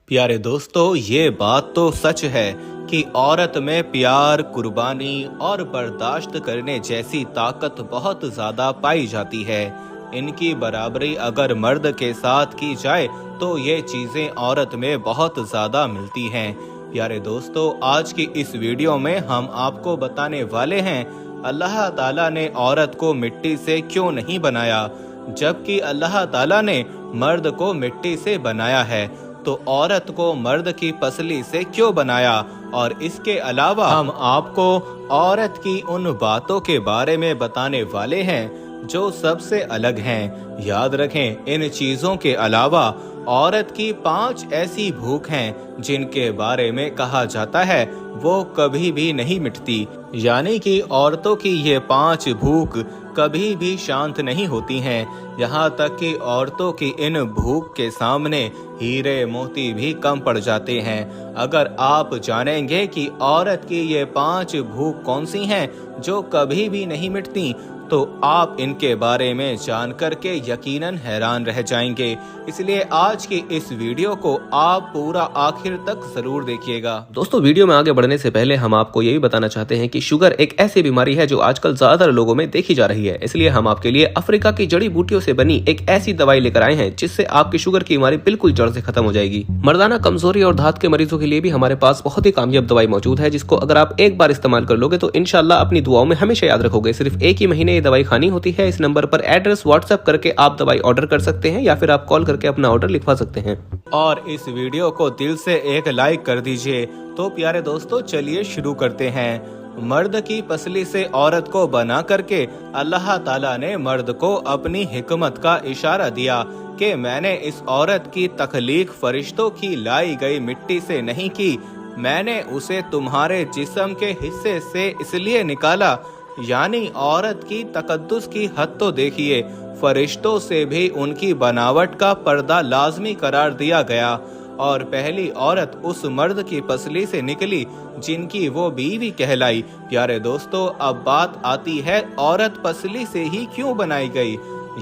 प्यारे दोस्तों, ये बात तो सच है कि औरत में प्यार, कुर्बानी और बर्दाश्त करने जैसी ताकत बहुत ज़्यादा पाई जाती है। इनकी बराबरी अगर मर्द के साथ की जाए तो ये चीज़ें औरत में बहुत ज़्यादा मिलती हैं। प्यारे दोस्तों, आज की इस वीडियो में हम आपको बताने वाले हैं अल्लाह ताला ने औरत को मिट्टी से क्यों नहीं बनाया, जबकि अल्लाह ताला ने मर्द को मिट्टी से बनाया है। तो औरत को मर्द की पसली से क्यों बनाया, और इसके अलावा हम आपको औरत की उन बातों के बारे में बताने वाले हैं जो सबसे अलग हैं। याद रखें, इन चीजों के अलावा औरत की 5 ऐसी भूख हैं जिनके बारे में कहा जाता है वो कभी भी नहीं मिटती। यानी कि औरतों की ये 5 भूख कभी भी शांत नहीं होती हैं। यहाँ तक कि औरतों की इन भूख के सामने हीरे मोती भी कम पड़ जाते हैं। अगर आप जानेंगे कि औरत की ये 5 भूख कौन सी हैं जो कभी भी नहीं मिटती, तो आप इनके बारे में जानकर के यकीनन हैरान रह जाएंगे। इसलिए आज की इस वीडियो को आप पूरा आखिर तक जरूर देखिएगा। दोस्तों, वीडियो में आगे बढ़ने से पहले हम आपको यही बताना चाहते हैं कि शुगर एक ऐसी बीमारी है जो आजकल ज्यादातर लोगों में देखी जा रही है। इसलिए हम आपके लिए अफ्रीका की जड़ी बूटियों से बनी एक ऐसी दवाई लेकर आए हैं जिससे आपकी शुगर की बीमारी बिल्कुल जड़ से खत्म हो जाएगी। मर्दाना कमजोरी और धात के मरीजों के लिए भी हमारे पास बहुत ही कामयाब दवाई मौजूद है, जिसको अगर आप एक बार इस्तेमाल कर लोगे तो इंशाल्लाह अपनी दुआओं में हमेशा याद रखोगे। सिर्फ एक ही महीने ये दवाई खानी होती है। इस नंबर पर एड्रेस व्हाट्सएप करके आप दवाई ऑर्डर कर सकते हैं या फिर आप कॉल करके अपना ऑर्डर लिखवा सकते हैं। और इस वीडियो को दिल से एक लाइक कर दीजिए। तो प्यारे दोस्तों, चलिए शुरू करते हैं। मर्द की पसली से औरत को बना करके अल्लाह ताला ने मर्द को अपनी हिकमत का इशारा दिया कि मैंने इस औरत की तख्लीक फरिश्तों की लाई गई मिट्टी से नहीं की, मैंने उसे तुम्हारे जिस्म के हिस्से से इसलिए निकाला। यानी औरत की तकद्दुस की हद तो देखिए, फरिश्तों से भी उनकी बनावट का पर्दा लाजमी करार दिया गया और पहली औरत उस मर्द की पसली से निकली जिनकी वो बीवी कहलाई। प्यारे दोस्तों, अब बात आती है औरत पसली से ही क्यों बनाई गई,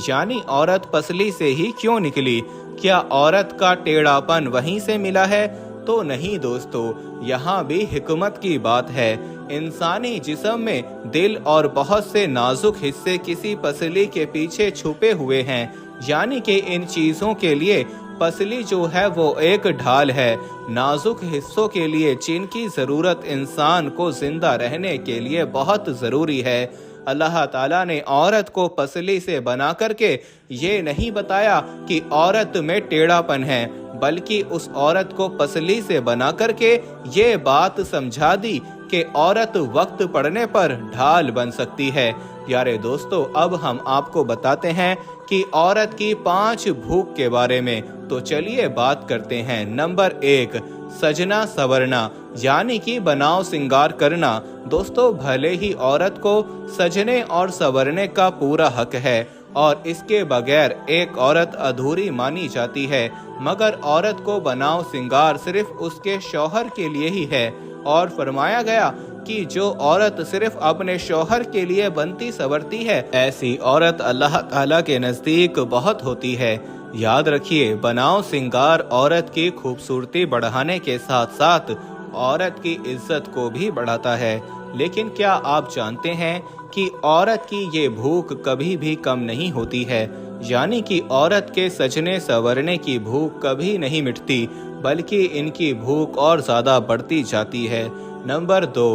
यानी औरत पसली से ही क्यों निकली। क्या औरत का टेढ़ापन वहीं से मिला है? तो नहीं दोस्तों, यहाँ भी हिकमत की बात है। इंसानी जिस्म में दिल और बहुत से नाजुक हिस्से किसी पसली के पीछे छुपे हुए हैं। यानी कि इन चीजों के लिए पसली जो है वो एक ढाल है, नाजुक हिस्सों के लिए जिनकी जरूरत इंसान को जिंदा रहने के लिए बहुत जरूरी है। अल्लाह ताला ने औरत को पसली से बना करके ये नहीं बताया कि औरत में टेढ़ापन है, बल्कि उस औरत को पसली से बना करके ये बात समझा दी कि औरत वक्त पड़ने पर ढाल बन सकती है। प्यारे दोस्तों, अब हम आपको बताते हैं कि औरत की 5 भूख के बारे में। तो चलिए बात करते हैं। नंबर 1, सजना सवरना, यानी कि बनाव सिंगार करना। दोस्तों, भले ही औरत को सजने और सवरने का पूरा हक है और इसके बगैर एक औरत अधूरी मानी जाती है, मगर औरत को बनाव सिंगार सिर्फ उसके शौहर के लिए ही है। और फरमाया गया कि जो औरत सिर्फ अपने शौहर के लिए बनती सवरती है, ऐसी औरत अल्लाह ताला के नजदीक बहुत होती है। याद रखिए, बनाव सिंगार औरत की खूबसूरती बढ़ाने के साथ साथ औरत की इज्जत को भी बढ़ाता है। लेकिन क्या आप जानते हैं कि औरत की ये भूख कभी भी कम नहीं होती है। यानी कि औरत के सजने संवरने की भूख कभी नहीं मिटती, बल्कि इनकी भूख और ज्यादा बढ़ती जाती है। नंबर 2,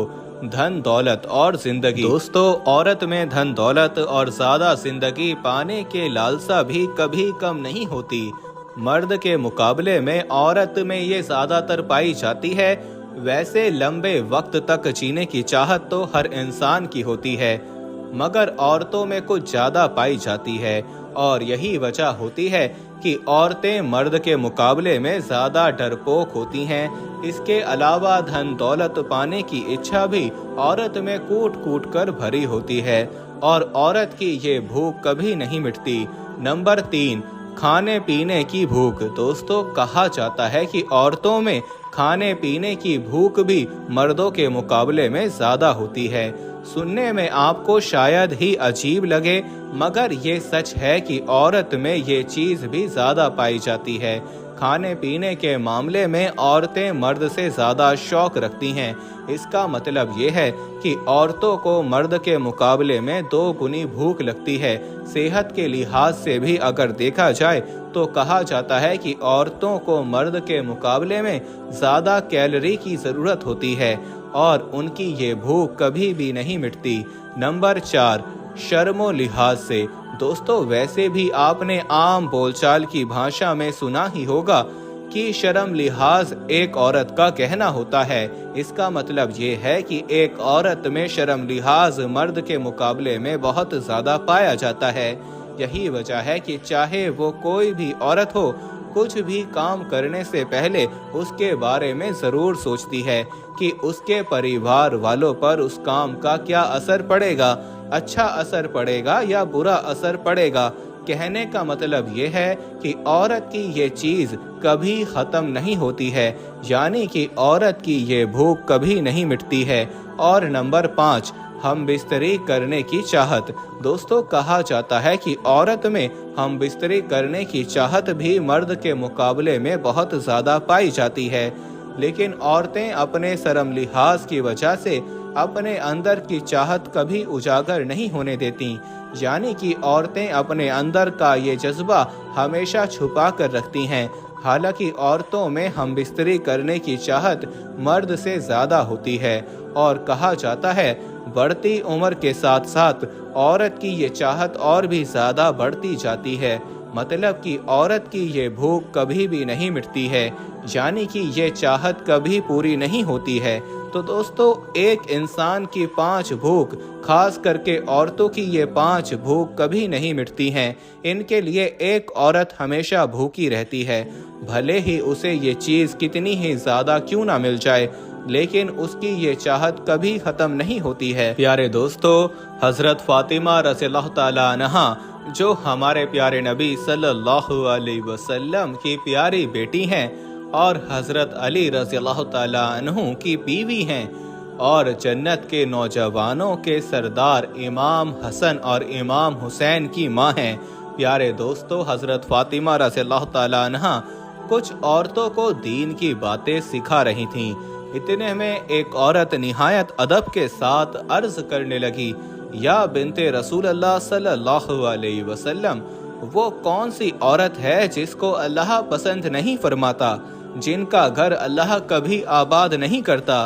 धन दौलत और जिंदगी। दोस्तों, औरत में धन दौलत और ज्यादा जिंदगी पाने के लालसा भी कभी कम नहीं होती। मर्द के मुकाबले में औरत में ये ज्यादातर पाई जाती है। वैसे लंबे वक्त तक जीने की चाहत तो हर इंसान की होती है, मगर औरतों में कुछ ज्यादा पाई जाती है। और यही वजह होती है कि औरतें मर्द के मुकाबले में ज्यादा डरपोक होती हैं। इसके अलावा धन दौलत पाने की इच्छा भी औरत में कूट कूट कर भरी होती है और औरत की ये भूख कभी नहीं मिटती। नंबर 3, खाने पीने की भूख। दोस्तों, कहा जाता है कि औरतों में खाने पीने की भूख भी मर्दों के मुकाबले में ज्यादा होती है। सुनने में आपको शायद ही अजीब लगे, मगर ये सच है कि औरत में ये चीज भी ज्यादा पाई जाती है। खाने पीने के मामले में औरतें मर्द से ज़्यादा शौक रखती हैं। इसका मतलब ये है कि औरतों को मर्द के मुकाबले में 2 गुनी भूख लगती है। सेहत के लिहाज से भी अगर देखा जाए तो कहा जाता है कि औरतों को मर्द के मुकाबले में ज़्यादा कैलोरी की ज़रूरत होती है और उनकी ये भूख कभी भी नहीं मिटती। नंबर 4, शर्मो लिहाज से। दोस्तों, वैसे भी आपने आम बोलचाल की भाषा में सुना ही होगा कि शर्म लिहाज एक औरत का कहना होता है। इसका मतलब ये है कि एक औरत में शर्म लिहाज मर्द के मुकाबले में बहुत ज़्यादा पाया जाता है। यही वजह है कि चाहे वो कोई भी औरत हो, कुछ भी काम करने से पहले उसके बारे में ज़रूर सोचती है कि उसके परिवार वालों पर उस काम का क्या असर पड़ेगा, अच्छा असर पड़ेगा या बुरा असर पड़ेगा। कहने का मतलब ये है कि औरत की ये चीज़ कभी ख़त्म नहीं होती है, यानी कि औरत की ये भूख कभी नहीं मिटती है। और नंबर 5, हम बिस्तरी करने की चाहत। दोस्तों, कहा जाता है कि औरत में हम बिस्तरी करने की चाहत भी मर्द के मुकाबले में बहुत ज़्यादा पाई जाती है, लेकिन औरतें अपने शर्म लिहाज की वजह से अपने अंदर की चाहत कभी उजागर नहीं होने देती, यानी कि औरतें अपने अंदर का ये जज्बा हमेशा छुपा कर रखती हैं। हालांकि औरतों में हम बिस्तरी करने की चाहत मर्द से ज़्यादा होती है और कहा जाता है बढ़ती उम्र के साथ साथ औरत की ये चाहत और भी ज़्यादा बढ़ती जाती है। मतलब कि औरत की ये भूख कभी भी नहीं मिटती है, यानी कि ये चाहत कभी पूरी नहीं होती है। तो दोस्तों, एक इंसान की 5 भूख, खास करके औरतों की ये 5 भूख कभी नहीं मिटती हैं। इनके लिए एक औरत हमेशा भूखी रहती है, भले ही उसे ये चीज़ कितनी ही ज़्यादा क्यों ना मिल जाए, लेकिन उसकी ये चाहत कभी ख़त्म नहीं होती है। प्यारे दोस्तों, हज़रत फ़ातिमा रज़ियल्लाहु ताला अन्हा, जो हमारे प्यारे नबी सल्लल्लाहु अलैहि वसल्लम की प्यारी बेटी हैं और हज़रत अली रज़ियल्लाहु ताला अन्हु की बीवी हैं और जन्नत के नौजवानों के सरदार इमाम हसन और इमाम हुसैन की माँ हैं। प्यारे दोस्तों, हज़रत फ़ातिमा रज़ियल्लाहु ताला अन्हा कुछ औरतों को दीन की बातें सिखा रही थीं। इतने में एक औरत निहायत अदब के साथ अर्ज करने लगी, या बिनते रसूल अल्लाह सल्लल्लाहु अलैहि वसल्लम, वो कौन सी औरत है जिसको अल्लाह पसंद नहीं फरमाता, जिनका घर अल्लाह कभी आबाद नहीं करता।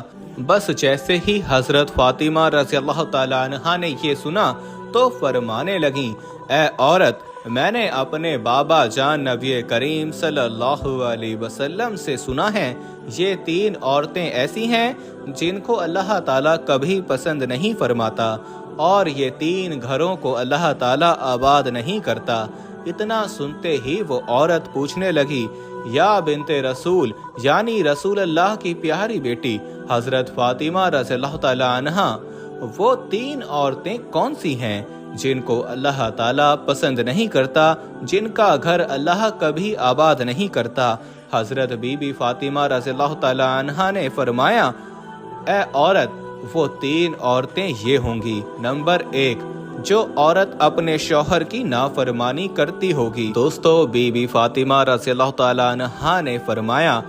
बस जैसे ही हज़रत फ़ातिमा रज़ियल्लाहु ताला अन्हा ने ये सुना तो फरमाने लगी, ए औरत, मैंने अपने बाबा जान नबी करीम सल्लल्लाहु अलैहि वसल्लम से सुना है, ये 3 औरतें ऐसी हैं जिनको अल्लाह ताला कभी पसंद नहीं फरमाता और ये 3 घरों को अल्लाह ताला आबाद नहीं करता। इतना सुनते ही वो औरत पूछने लगी, या बिनते रसूल, यानी रसूल अल्लाह की प्यारी बेटी हज़रत फ़ातिमा रज़ियल्लाहु ताला अन्हा, वो 3 औरतें कौन सी हैं जिनको अल्लाह ताला पसंद नहीं करता, जिनका घर अल्लाह कभी आबाद नहीं करता। हज़रत बीबी फ़ातिमा रज़ियल्लाहु ताला अन्हा ने फरमाया, ए औरत, वो 3 औरतें ये होंगी। नंबर 1, जो औरत अपने शौहर की नाफरमानी करती होगी। दोस्तों, बीबी फ़ातिमा रज़ियल्लाहु ताला अन्हा ने फरमाया,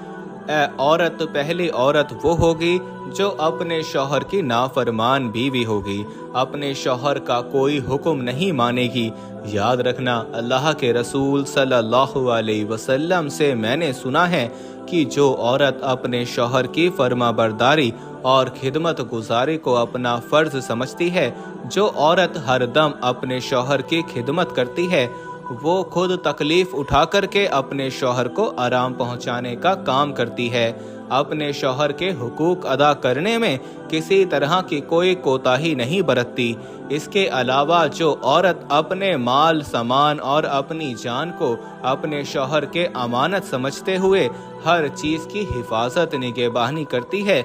ए औरत, पहली औरत वो होगी जो अपने शौहर की नाफरमान बीवी होगी, अपने शौहर का कोई हुक्म नहीं मानेगी। याद रखना, अल्लाह के रसूल सल्लल्लाहु अलैहि वसल्लम से मैंने सुना है कि जो औरत अपने शौहर की फर्माबरदारी और खिदमत गुजारी को अपना फ़र्ज समझती है, जो औरत हरदम अपने शौहर की खिदमत करती है, वो खुद तकलीफ उठा करके अपने शौहर को आराम पहुंचाने का काम करती है, अपने शौहर के हुकूक अदा करने में किसी तरह की कोई कोताही नहीं बरतती। इसके अलावा जो औरत अपने माल सामान और अपनी जान को अपने शौहर के अमानत समझते हुए हर चीज़ की हिफाजत निगहबानी करती है,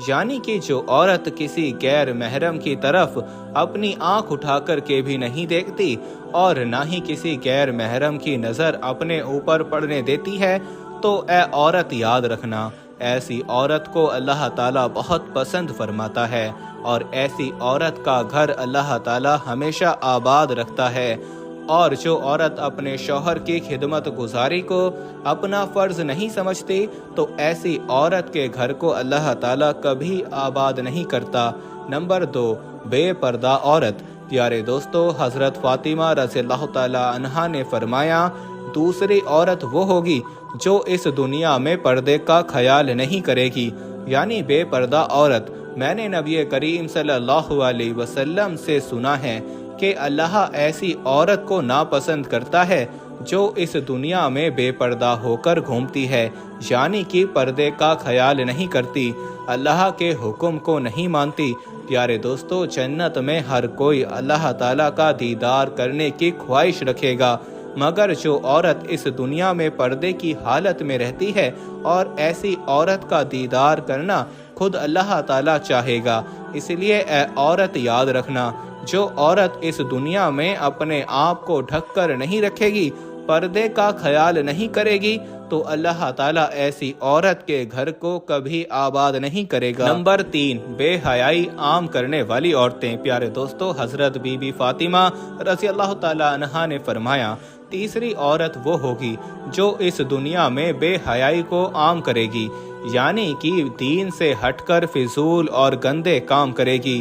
यानी कि जो औरत किसी गैर महरम की तरफ अपनी आंख उठा कर के भी नहीं देखती और ना ही किसी गैर महरम की नज़र अपने ऊपर पड़ने देती है, तो ए औरत, याद रखना, ऐसी औरत को अल्लाह ताला बहुत पसंद फरमाता है और ऐसी औरत का घर अल्लाह ताला हमेशा आबाद रखता है। और जो औरत अपने शौहर की खिदमत गुजारी को अपना फर्ज नहीं समझती तो ऐसी औरत के घर को अल्लाह ताला कभी आबाद नहीं करता। नंबर 2, बेपर्दा औरत। प्यारे दोस्तों, हजरत फातिमा रज़ियल्लाहु ताला अन्हा ने फरमाया, दूसरी औरत वो होगी जो इस दुनिया में पर्दे का ख्याल नहीं करेगी, यानी बेपर्दा औरत। मैंने नबी करीम सल्लल्लाहु अलैहि वसल्लम से सुना है कि अल्लाह ऐसी औरत को नापसंद करता है जो इस दुनिया में बेपर्दा होकर घूमती है, यानी कि पर्दे का ख्याल नहीं करती, अल्लाह के हुक्म को नहीं मानती। प्यारे दोस्तों, जन्नत में हर कोई अल्लाह ताला का दीदार करने की ख्वाहिश रखेगा, मगर जो औरत इस दुनिया में पर्दे की हालत में रहती है और ऐसी औरत का दीदार करना खुद अल्लाह ताला चाहेगा। इसलिए ए औरत याद रखना, जो औरत इस दुनिया में अपने आप को ढक कर नहीं रखेगी, पर्दे का ख्याल नहीं करेगी, तो अल्लाह ताला ऐसी औरत के घर को कभी आबाद नहीं करेगा। नंबर 3, बेहयाई आम करने वाली औरतें। प्यारे दोस्तों, हजरत बीबी फातिमा रज़ियल्लाहु ताला अन्हा ने फरमाया, तीसरी औरत वो होगी जो इस दुनिया में बेहयाई को आम करेगी, यानी कि दीन से हटकर फिजूल और गंदे काम करेगी,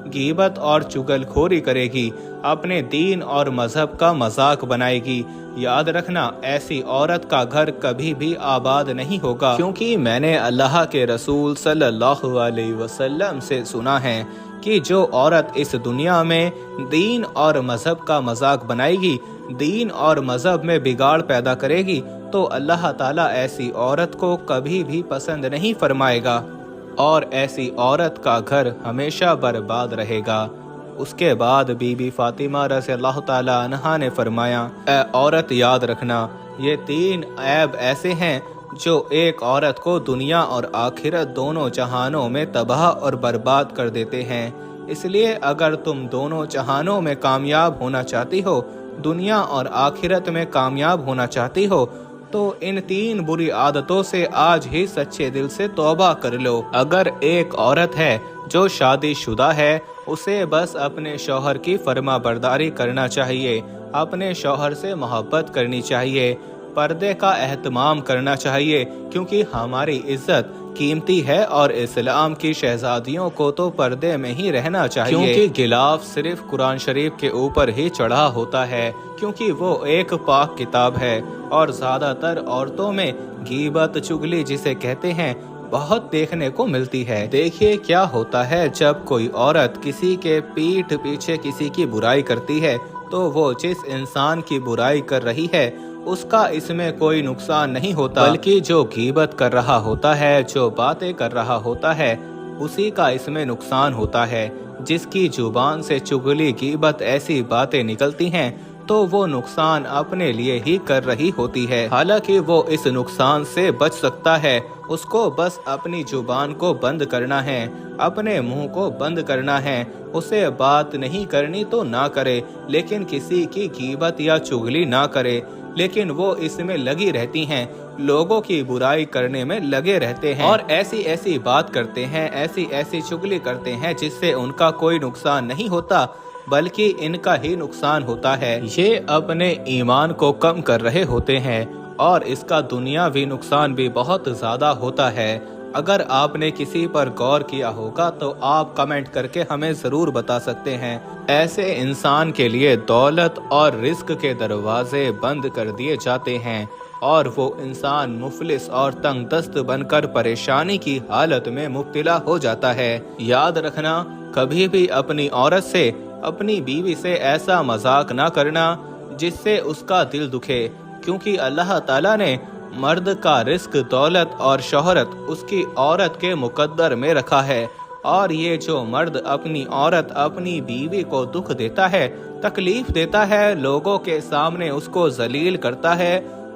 गीबत और चुगलखोरी करेगी, अपने दीन और मजहब का मजाक बनाएगी। याद रखना, ऐसी औरत का घर कभी भी आबाद नहीं होगा, क्योंकि मैंने अल्लाह के रसूल सल्लल्लाहु अलैहि वसल्लम से सुना है कि जो औरत इस दुनिया में दीन और मजहब का मजाक बनाएगी, दीन और मजहब में बिगाड़ पैदा करेगी, तो अल्लाह ताला ऐसी औरत को कभी भी पसंद नहीं फरमाएगा और ऐसी औरत का घर हमेशा बर्बाद रहेगा। उसके बाद बीबी फातिमा रज़ियल्लाहु ताला अन्हा ने फरमाया, ए औरत याद रखना, ये 3 ऐब ऐसे हैं जो एक औरत को दुनिया और आखिरत दोनों जहानों में तबाह और बर्बाद कर देते हैं। इसलिए अगर तुम दोनों जहानों में कामयाब होना चाहती हो, दुनिया और आखिरत में कामयाब होना चाहती हो, तो इन 3 बुरी आदतों से आज ही सच्चे दिल से तौबा कर लो। अगर एक औरत है जो शादीशुदा है, उसे बस अपने शौहर की फर्मा बरदारी करना चाहिए, अपने शौहर से मोहब्बत करनी चाहिए, पर्दे का एहतमाम करना चाहिए, क्योंकि हमारी इज्जत कीमती है और इस्लाम की शहजादियों को तो पर्दे में ही रहना चाहिए, क्योंकि गिलाफ सिर्फ कुरान शरीफ के ऊपर ही चढ़ा होता है, क्योंकि वो एक पाक किताब है। और ज्यादातर औरतों में गीबत, चुगली जिसे कहते हैं, बहुत देखने को मिलती है। देखिए क्या होता है, जब कोई औरत किसी के पीठ पीछे किसी की बुराई करती है, तो वो जिस इंसान की बुराई कर रही है उसका इसमें कोई नुकसान नहीं होता, बल्कि जो गीबत कर रहा होता है, जो बातें कर रहा होता है, उसी का इसमें नुकसान होता है। जिसकी जुबान से चुगली, गीबत ऐसी बातें निकलती हैं, तो वो नुकसान अपने लिए ही कर रही होती है। हालांकि वो इस नुकसान से बच सकता है, उसको बस अपनी जुबान को बंद करना है, अपने मुंह को बंद करना है। उसे बात नहीं करनी तो ना करे, लेकिन किसी की गीबत या चुगली ना करे। लेकिन वो इसमें लगी रहती हैं, लोगों की बुराई करने में लगे रहते हैं और ऐसी ऐसी बात करते हैं, ऐसी ऐसी चुगली करते हैं जिससे उनका कोई नुकसान नहीं होता, बल्कि इनका ही नुकसान होता है। ये अपने ईमान को कम कर रहे होते हैं और इसका दुनियावी नुकसान भी बहुत ज्यादा होता है। अगर आपने किसी पर गौर किया होगा तो आप कमेंट करके हमें जरूर बता सकते हैं। ऐसे इंसान के लिए दौलत और रिस्क के दरवाजे बंद कर दिए जाते हैं और वो इंसान मुफलिस और तंगदस्त बनकर परेशानी की हालत में मुब्तला हो जाता है। याद रखना, कभी भी अपनी औरत से, अपनी बीवी से ऐसा मजाक ना करना जिससे उसका दिल दुखे, क्योंकि अल्लाह ताला ने मर्द का रिस्क, दौलत और शोहरत उसकी औरत के मुकद्दर में रखा है। और ये जो मर्द अपनी औरत, अपनी बीवी को दुख देता है, तकलीफ देता है, लोगों के सामने उसको जलील करता है,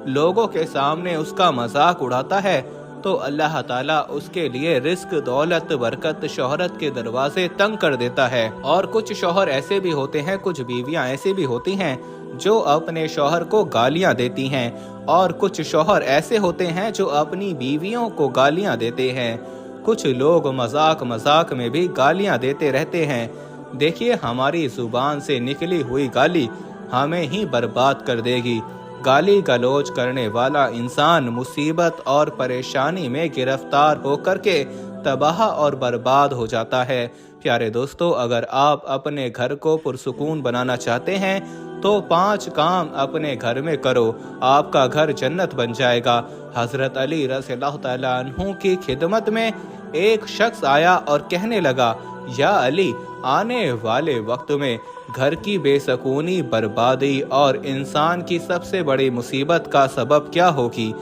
लोगों के सामने उसका मजाक उड़ाता है, तो अल्लाह ताला उसके लिए रिस्क, दौलत, बरकत, शोहरत के दरवाजे तंग कर देता है। और कुछ शौहर ऐसे भी होते हैं, कुछ बीवियां ऐसी भी होती हैं जो अपने शौहर को गालियां देती हैं, और कुछ शौहर ऐसे होते हैं जो अपनी बीवियों को गालियां देते हैं। कुछ लोग मजाक मजाक में भी गालियां देते रहते हैं। देखिए, हमारी जुबान से निकली हुई गाली हमें ही बर्बाद कर देगी। गाली गलौज करने वाला इंसान मुसीबत और परेशानी में गिरफ्तार होकर के तबाह और बर्बाद हो जाता है। प्यारे दोस्तों, अगर आप अपने घर को पुरसुकून बनाना चाहते हैं तो 5 काम अपने घर में करो, आपका घर जन्नत बन जाएगा। हजरत अली रज़ियल्लाहु तआला अन्हु की खिदमत में एक शख्स आया और कहने लगा, या अली, आने वाले वक्त में घर की बेसकूनी, बर्बादी और इंसान की सबसे बड़ी मुसीबत का सबब क्या होगी?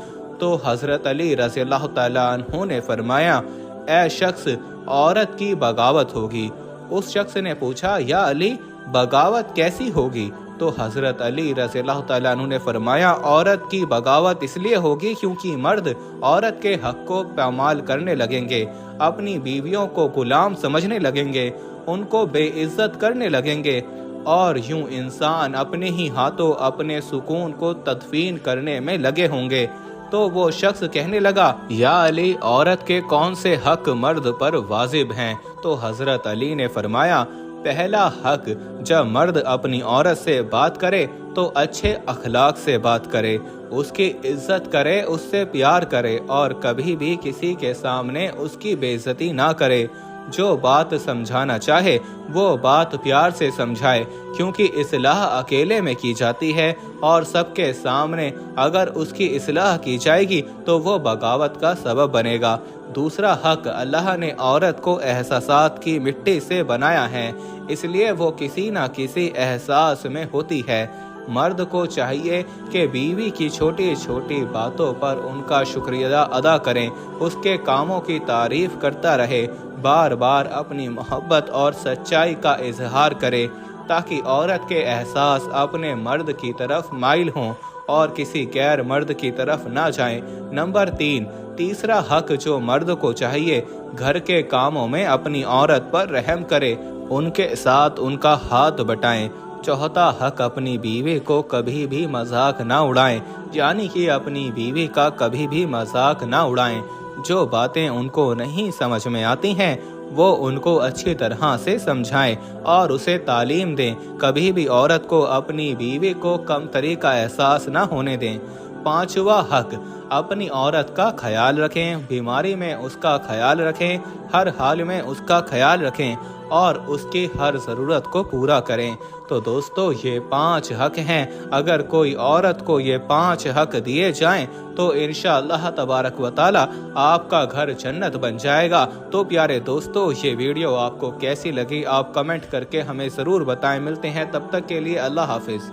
तो हजरत अली रज़ियल्लाहु तआला अन्हु ने फरमाया, ऐ शख्स, औरत की बगावत होगी। उस शख्स ने पूछा, या अली, बगावत कैसी होगी? तो हजरत अली रज़ियल्लाहु तआला अन्हु ने फरमाया, औरत की बगावत इसलिए होगी क्योंकि मर्द औरत के हक को पामाल करने लगेंगे, अपनी बीवियों को गुलाम समझने लगेंगे, उनको बेइज्जत करने लगेंगे और यूं इंसान अपने ही हाथों अपने सुकून को तदफीन करने में लगे होंगे। तो वो शख्स कहने लगा, या अली, औरत के कौन से हक मर्द पर वाजिब हैं? तो हजरत अली ने फरमाया, पहला हक, जब मर्द अपनी औरत से बात करे तो अच्छे अखलाक से बात करे, उसकी इज्जत करे, उससे प्यार करे और कभी भी किसी के सामने उसकी बेइज्जती ना करे। जो बात समझाना चाहे वो बात प्यार से समझाए, क्योंकि इस्लाह अकेले में की जाती है और सबके सामने अगर उसकी इस्लाह की जाएगी तो वो बगावत का सबब बनेगा। दूसरा हक, अल्लाह ने औरत को एहसासात की मिट्टी से बनाया है, इसलिए वो किसी ना किसी एहसास में होती है। मर्द को चाहिए कि बीवी की छोटी छोटी बातों पर उनका शुक्रिया अदा करें, उसके कामों की तारीफ करता रहे, बार बार अपनी मोहब्बत और सच्चाई का इजहार करे, ताकि औरत के एहसास अपने मर्द की तरफ माइल हों और किसी गैर मर्द की तरफ ना जाएं। नंबर 3, तीसरा हक जो मर्द को चाहिए, घर के कामों में अपनी औरत पर रहम करे, उनके साथ उनका हाथ बटाएं। चौथा हक, अपनी बीवी को कभी भी मजाक ना उड़ाएं, यानी कि अपनी बीवी का कभी भी मजाक ना उड़ाएं। जो बातें उनको नहीं समझ में आती हैं वो उनको अच्छी तरह से समझाएं और उसे तालीम दें। कभी भी औरत को अपनी बीवी को कमतरी का एहसास ना होने दें। 5वां हक, अपनी औरत का ख्याल रखें, बीमारी में उसका ख्याल रखें, हर हाल में उसका ख्याल रखें और उसकी हर ज़रूरत को पूरा करें। तो दोस्तों, ये 5 हक हैं। अगर कोई औरत को ये 5 हक दिए जाएं तो इंशाअल्लाह तबारक व तआला आपका घर जन्नत बन जाएगा। तो प्यारे दोस्तों, ये वीडियो आपको कैसी लगी आप कमेंट करके हमें ज़रूर बताएं। मिलते हैं तब तक के लिए, अल्लाह हाफिज़।